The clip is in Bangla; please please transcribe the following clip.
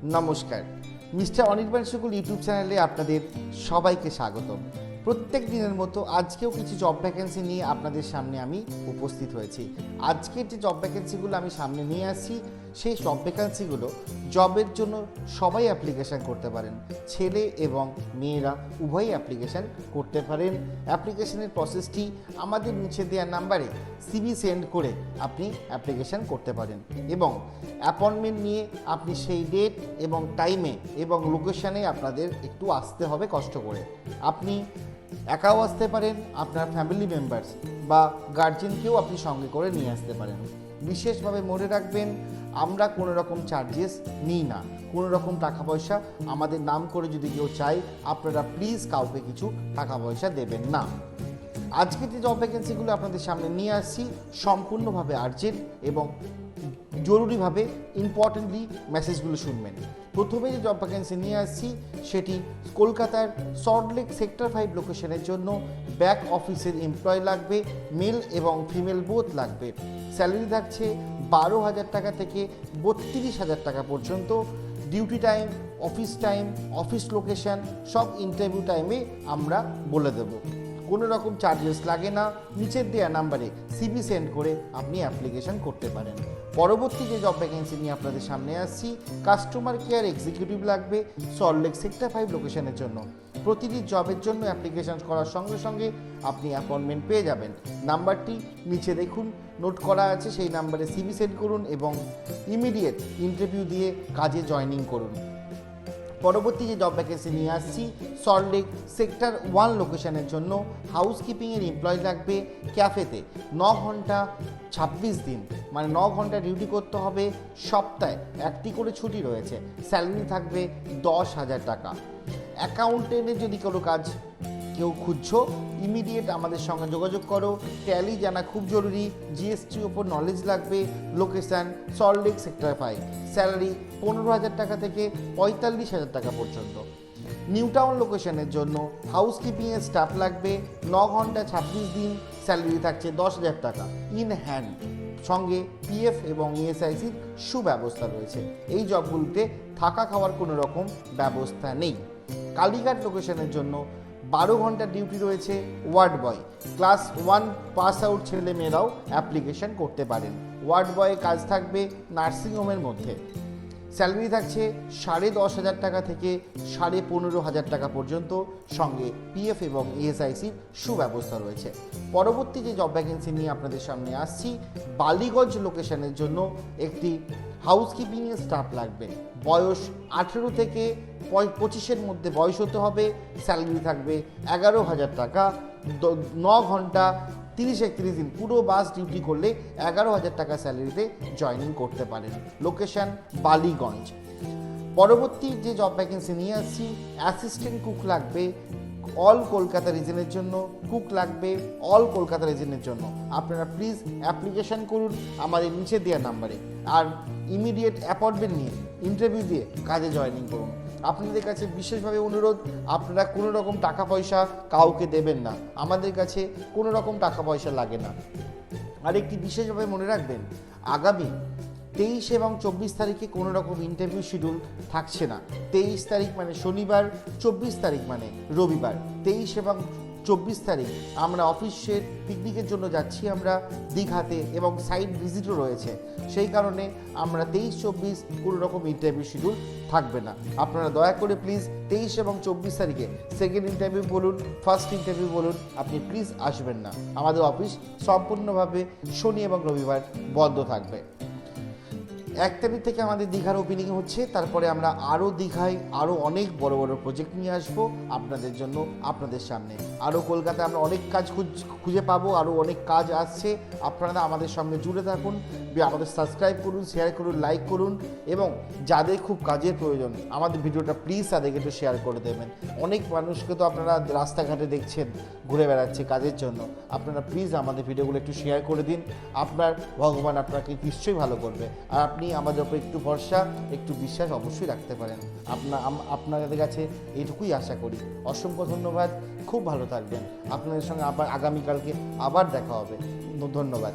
নমস্কার, মিস্টার অনির্বাণ শুকুল ইউটিউব চ্যানেলে আপনাদের সবাইকে স্বাগতম। প্রত্যেক দিনের মতো আজকেও কিছু জব ভ্যাকেন্সি নিয়ে আপনাদের সামনে আমি উপস্থিত হয়েছি। আজকের যে জব ভ্যাকেন্সিগুলো আমি সামনে নিয়ে আসছি, সেই জব ভ্যাকেন্সিগুলো জবের জন্য সবাই অ্যাপ্লিকেশান করতে পারেন। ছেলে এবং মেয়েরা উভয়ই অ্যাপ্লিকেশান করতে পারেন। অ্যাপ্লিকেশানের প্রসেসটি আমাদের নিচে দেওয়া নাম্বারে সিভি সেন্ড করে আপনি অ্যাপ্লিকেশান করতে পারেন এবং অ্যাপয়েন্টমেন্ট নিয়ে আপনি সেই ডেট এবং টাইমে এবং লোকেশানে আপনাদের একটু আসতে হবে কষ্ট করে। আপনি একাও আসতে পারেন, আপনার ফ্যামিলি মেম্বার্স বা গার্জেনকেও আপনি সঙ্গে করে নিয়ে আসতে পারেন। বিশেষভাবে মনে রাখবেন, আমরা কোনো রকম চার্জেস নিই না, কোনো রকম টাকা পয়সা আমাদের নাম করে যদি কেউ চায়, আপনারা প্লিজ কাউকে কিছু টাকা পয়সা দেবেন না। আজকে যে জব ভ্যাকেন্সিগুলো আপনাদের সামনে নিয়ে আসছি সম্পূর্ণভাবে আর্জেন্ট এবং জরুরিভাবে ইম্পর্টেন্টলি মেসেজগুলো শুনবেন। প্রথমে যে জব ভ্যাকেন্সি নিয়ে আসছি সেটি কলকাতার সল্টলেক সেক্টর 5 লোকেশনের জন্য ব্যাক অফিসের এমপ্লয় লাগবে, মেল এবং ফিমেল বোথ লাগবে। স্যালারি থাকছে 12,000 টাকা থেকে 32,000 টাকা পর্যন্ত। ডিউটি টাইম, অফিস লোকেশন সব ইন্টারভিউ টাইমে আমরা বলে দেব। কোনো রকম চার্জেস লাগে না। নিচের দেওয়া নাম্বারে সিভি সেন্ড করে আপনি অ্যাপ্লিকেশন করতে পারেন। পরবর্তী যে জব ভ্যাকেন্সি নিয়ে আপনাদের সামনে আসছি, কাস্টমার কেয়ার এক্সিকিউটিভ লাগবে সল্টলেক সেক্টর 5 লোকেশনের জন্য। প্রতিটি জবের জন্য অ্যাপ্লিকেশন করার সঙ্গে সঙ্গে আপনি অ্যাপয়েন্টমেন্ট পেয়ে যাবেন। নাম্বারটি নিচে দেখুন, নোট করা আছে। সেই নাম্বারে সিভি সেন্ড করুন এবং ইমিডিয়েট ইন্টারভিউ দিয়ে কাজে জয়েনিং করুন। পরবর্তী যে জব ভ্যাকেন্সি নিয়ে আসছি, সল্টলেক সেক্টর 1 লোকেশনের জন্য হাউসকিপিংয়ের এমপ্লয় লাগবে ক্যাফেতে। 9 ঘন্টা 26 দিন, মানে 9 ঘন্টা ডিউটি করতে হবে। সপ্তাহে একটি করে ছুটি রয়েছে। স্যালারি থাকবে 10,000 টাকা। অ্যাকাউন্টেন্টের যদি কোনো কাজ কেউ খুঁজছো, ইমিডিয়েট আমাদের সঙ্গে যোগাযোগ করো। ট্যালি জানা খুব জরুরি। জিএসটির ওপর নলেজ লাগবে। Location Salt Lake sector 5। স্যালারি 15,000 টাকা থেকে 45,000 টাকা পর্যন্ত। নিউ টাউন লোকেশনের জন্য হাউসকিপিংয়ের স্টাফ লাগবে। 9 ঘন্টা 26 দিন। স্যালারি থাকছে 10,000 টাকা ইন হ্যান্ড। সঙ্গে পিএফ এবং ইএসআইসির সুব্যবস্থা রয়েছে। এই জবগুলোতে থাকা খাওয়ার কোনো রকম ব্যবস্থা নেই। কালীঘাট লোকেশনের জন্য 12 ঘন্টা ডিউটি রয়েছে। Ward boy class 1 pass out ছেলে মেয়েরাও অ্যাপ্লিকেশন করতে পারেন। ওয়ার্ড বয়ে কাজ থাকবে নার্সিংহোমের মধ্যে। স্যালারি থাকছে 10,500 টাকা থেকে 15,500 টাকা পর্যন্ত। সঙ্গে পিএফ এবং ইএসআইসির সুব্যবস্থা রয়েছে। পরবর্তী যে জব ভ্যাকেন্সি নিয়ে আপনাদের সামনে আসছি, বালিগঞ্জ লোকেশনের জন্য একটি হাউসকিপিংয়ের স্টাফ লাগবে। বয়স 18 থেকে 25-এর মধ্যে বয়স হতে হবে। স্যালারি থাকবে 11,000 টাকা। 9 ঘন্টা 30-31 দিন পুরো বাস ডিউটি করলে 11,000 টাকা স্যালারিতে জয়েনিং করতে পারেন। লোকেশন বালিগঞ্জ। পরবর্তী যে জব ভ্যাকেন্সি নিয়ে আসছি, অ্যাসিস্ট্যান্ট কুক লাগবে অল কলকাতা রিজনের জন্য। কুক লাগবে অল কলকাতা রিজনের জন্য। আপনারা প্লিজ অ্যাপ্লিকেশন করুন আমাদের নিচে দেওয়া নাম্বারে, আর ইমিডিয়েট অ্যাপয়েন্টমেন্ট নিয়ে ইন্টারভিউ দিয়ে কাজে জয়েনিং করুন। আপনাদের কাছে বিশেষভাবে অনুরোধ, আপনারা কোনো রকম টাকা পয়সা কাউকে দেবেন না। আমাদের কাছে কোনো রকম টাকা পয়সা লাগে না। আর একটি বিশেষভাবে মনে রাখবেন, আগামী 23 এবং 24 তারিখে কোনো রকম ইন্টারভিউ শিডিউল থাকছে না। 23 তারিখ মানে শনিবার, 24 তারিখ মানে রবিবার। 23 এবং 24 তারিখ আমরা অফিসের পিকনিকের জন্য যাচ্ছি আমরা দীঘাতে, এবং সাইট ভিজিটও রয়েছে। সেই কারণে আমরা 23-24 কোনো রকম ইন্টারভিউ শিডিউল থাকবে না। আপনারা দয়া করে প্লিজ 23 এবং 24 তারিখে সেকেন্ড ইন্টারভিউ বলুন, ফার্স্ট ইন্টারভিউ বলুন, আপনি প্লিজ আসবেন না। আমাদের অফিস সম্পূর্ণভাবে শনি এবং রবিবার বন্ধ থাকবে। 1 তারিখ থেকে আমাদের দীঘার ওপেনিং হচ্ছে। তারপরে আমরা আরও দীঘায় আরও অনেক বড় বড় প্রজেক্ট নিয়ে আসবো আপনাদের জন্য, আপনাদের সামনে। আরও কলকাতায় আমরা অনেক কাজ খুঁজে পাবো, আরও অনেক কাজ আসছে। আপনারা আমাদের সঙ্গে জুড়ে থাকুন, আমাদের সাবস্ক্রাইব করুন, শেয়ার করুন, লাইক করুন, এবং যাদের খুব কাজের প্রয়োজন আমাদের ভিডিওটা প্লিজ তাদেরকে একটু শেয়ার করে দেবেন। অনেক মানুষকে তো আপনারা রাস্তাঘাটে দেখছেন ঘুরে বেড়াচ্ছে কাজের জন্য। আপনারা প্লিজ আমাদের ভিডিওগুলো একটু শেয়ার করে দিন। আপনার ভগবান আপনাকে নিশ্চয়ই ভালো করবে। আর আপনি আমাদের উপর একটু ভরসা, একটু বিশ্বাস অবশ্যই রাখতে পারেন। আপনাদের কাছে এইটুকুই আশা করি। অসংখ্য ধন্যবাদ। খুব ভালো থাকবেন। আপনাদের সঙ্গে আবার আগামীকালকে আবার দেখা হবে। ধন্যবাদ।